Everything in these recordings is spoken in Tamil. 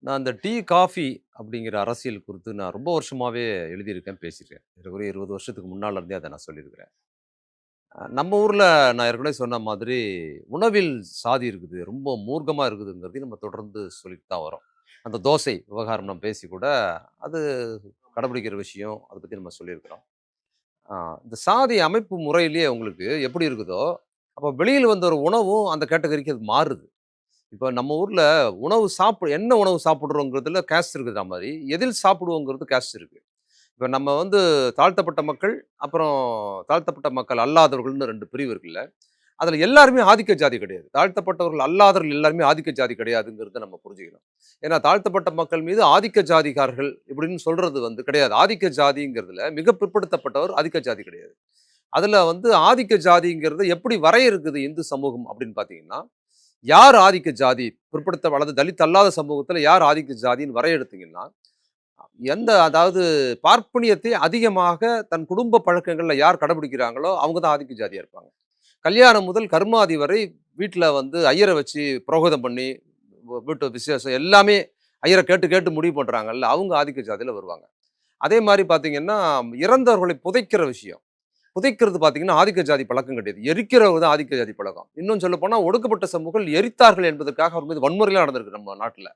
நான் அந்த டீ, காஃபி அப்படிங்கிற அரசியல் குறித்து நான் ரொம்ப வருஷமாவே எழுதியிருக்கேன், பேசியிருக்கேன். ஏறக்குறைய 20 வருஷத்துக்கு முன்னால இருந்தே அத நான் சொல்லியிருக்கிறேன். நம்ம ஊர்ல நான் ஏற்கனவே சொன்ன மாதிரி உணவில் சாதி இருக்குது. ரொம்ப மூர்க்கமா இருக்குதுங்கிறதையும் நம்ம தொடர்ந்து சொல்லிட்டு தான் வரோம். அந்த தோசை விவகாரம் நம்ம பேசி கூட அது கடைபிடிக்கிற விஷயம். அத பத்தி நம்ம சொல்லியிருக்கிறோம். ஆ இந்த சாதி அமைப்பு முறையிலேயே உங்களுக்கு எப்படி இருக்குதோ, அப்ப வெளியில வந்த ஒரு உணவும் அந்த கேட்டகரிக்கு அது மாறுது. இப்ப நம்ம ஊர்ல என்ன உணவு சாப்பிடுறோங்கிறதுல கேஸ்ட் இருக்குற மாரி, எதில் சாப்பிடுவோங்கிறது கேஸ்ட் இருக்கு. இப்ப நம்ம வந்து தாழ்த்தப்பட்ட மக்கள், அப்புறம் தாழ்த்தப்பட்ட மக்கள் அல்லாதவர்கள்னு 2 பிரிவு இருக்குல்ல. அதுல எல்லாருமே ஆதிக்க ஜாதி கிடையாது. தாழ்த்தப்பட்டவர்கள் அல்லாதவர்கள் எல்லாருமே ஆதிக்க ஜாதி கிடையாதுங்கிறத நம்ம புரிஞ்சுக்கணும். ஏன்னா தாழ்த்தப்பட்ட மக்கள் மீது ஆதிக்க ஜாதிகாரர்கள் இப்படின்னு சொல்றது வந்து கிடையாது. ஆதிக்க ஜாதிங்கிறதுல மிக பிற்படுத்தப்பட்டவர் ஆதிக்க ஜாதி கிடையாது. அதுல வந்து ஆதிக்க ஜாதிங்கிறது எப்படி வரையறுக்குது இந்து சமூகம் அப்படின்னு பார்த்தீங்கன்னா, யார் ஆதிக்க ஜாதி? பிற்படுத்த அல்லது தலித் அல்லாத சமூகத்தில யார் ஆதிக்க ஜாதின்னு வரையறுத்தீங்கன்னா, அதாவது பார்ப்பனியத்தை அதிகமாக தன் குடும்ப பழக்கங்கள்ல யார் கடைபிடிக்கிறாங்களோ, அவங்க தான் ஆதிக்க ஜாதியா இருப்பாங்க. கல்யாணம் முதல் கர்மாதி வரை வீட்ல வந்து ஐயர வச்சு புரோகிதம் பண்ணி, வீட்டு விசேஷம் எல்லாமே ஐயர கேட்டு கேட்டு முடிவு பண்றாங்கல்ல, அவங்க ஆதிக்க ஜாதியில வருவாங்க. அதே மாரி பார்த்தீங்கன்னா, இறந்தவர்களை புதைக்கிற விஷயம். புதைக்கிறது பார்த்தீங்கன்னா, ஆதிக்க ஜாதி பழக்கம் கிடையாது. எரிக்கிறது தான் ஆதிக்க ஜாதி பழக்கம். இன்னும் சொல்லப்போனா ஒடுக்கப்பட்ட சமூகங்கள் எரித்தார்கள் என்பதற்காக அவர் மீது வன்முறைலாம் நடந்திருக்கு நம்ம நாட்டுல.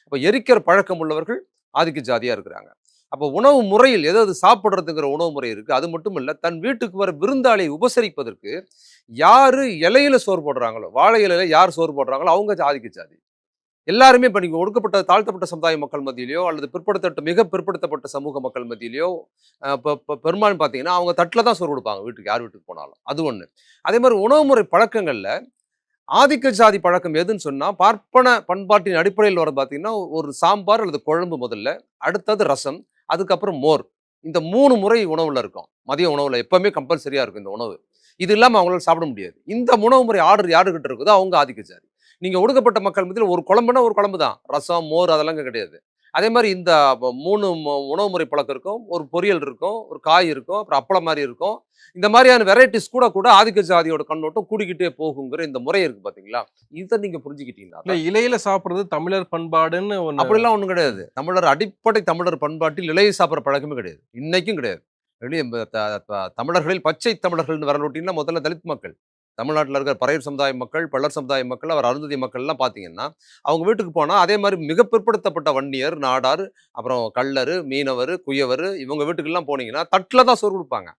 அப்ப எரிக்கிற பழக்கம் உள்ளவர்கள் ஆதிக்க ஜாதியா இருக்கிறாங்க. அப்ப உணவு முறையில் எது சாப்பிடுறதுங்கிற உணவு முறை இருக்கு. அது மட்டும் இல்ல, தன் வீட்டுக்கு வர விருந்தாளியை உபசரிப்பதற்கு யாரு இலையில சோறு போடுறாங்களோ, வாழை இலையில யார் சோறு போடுறாங்களோ அவங்க ஆதிக்க ஜாதி. எல்லாருமே இப்ப நீங்க ஒடுக்கப்பட்ட தாழ்த்தப்பட்ட சமுதாய மக்கள் மத்தியிலயோ, அல்லது மிக பிற்படுத்தப்பட்ட சமூக மக்கள் மத்தியிலயோ, பெரும்பாலும் பார்த்தீங்கன்னா, அவங்க தட்டுல தான் சோறு குடுப்பாங்க வீட்டுக்கு, யார் வீட்டுக்கு போனாலும். அது ஒண்ணு. அதே மாரி உணவு முறை பழக்கங்கள்ல ஆதிக்க ஜாதி பழக்கம் எதுன்னு சொன்னா, பார்ப்பன பண்பாட்டின் அடிப்படையில் வரது பார்த்தீங்கன்னா, ஒரு சாம்பார் அல்லது குழம்பு முதல்ல, அடுத்தது ரசம், அதுக்கப்புறம் மோர். இந்த 3 முறை உணவுல இருக்கும். மதிய உணவுல எப்பவுமே கம்பல்சரியா இருக்கும் இந்த உணவு. இது இல்லாம அவங்களால சாப்பிட முடியாது. இந்த உணவு முறை ஆர்டர் யாருகிட்ட இருக்குதோ அவங்க ஆதிக்க ஜாதி. நீங்க ஒடுக்கப்பட்ட மக்கள் மத்தியில ஒரு குழம்புனா ஒரு குழம்பு தான். ரசம், மோர் அதெல்லாம் இங்க கிடையாது. அதே மாரி இந்த 3 உணவு முறை பழக்கம் இருக்கும். ஒரு பொரியல் இருக்கும், ஒரு காய் இருக்கும், அப்புறம் அப்பளம் மாரி இருக்கும். இந்த மாரியான வெரைட்டீஸ் கூட கூட ஆதிக்க ஜாதியோட கண்ணோட்டம் கூடிக்கிட்டே போகுங்கிற இந்த முறை இருக்கு பார்த்தீங்களா? இத நீங்க புரிஞ்சுக்கிட்டீங்கன்னா இல்ல தான் இலையில சாப்பிடுறது தமிழர் பண்பாடுன்னு ஒண்ணு. அப்படிலாம் ஒண்ணும் கிடையாது. அடிப்படை தமிழர் பண்பாட்டில் இலையை சாப்பிடுற பழக்கமே கிடையாது. இன்னைக்கும் கிடையாது. வெளிய ப த த தமிழர்களில் பச்சை தமிழர்கள்ன்னு விரல் விட்டீங்கன்னா, முதல்ல தலித் மக்கள். தமிழ்நாட்டுல இருக்கிற பறையர் சமுதாய மக்கள், பள்ளர் சமுதாய மக்கள், அவர் அருந்ததி மக்கள்லாம் பார்த்தீங்கன்னா, அவங்க வீட்டுக்கு போனா அதே மாரி மிக பிற்படுத்தப்பட்ட வன்னியர், நாடார், அப்புறம் கள்ளரு, மீனவரு, குயவரு இவங்க வீட்டுக்கெல்லாம் போனீங்கன்னா, தட்டுல தான் சோறு குடுப்பாங்க.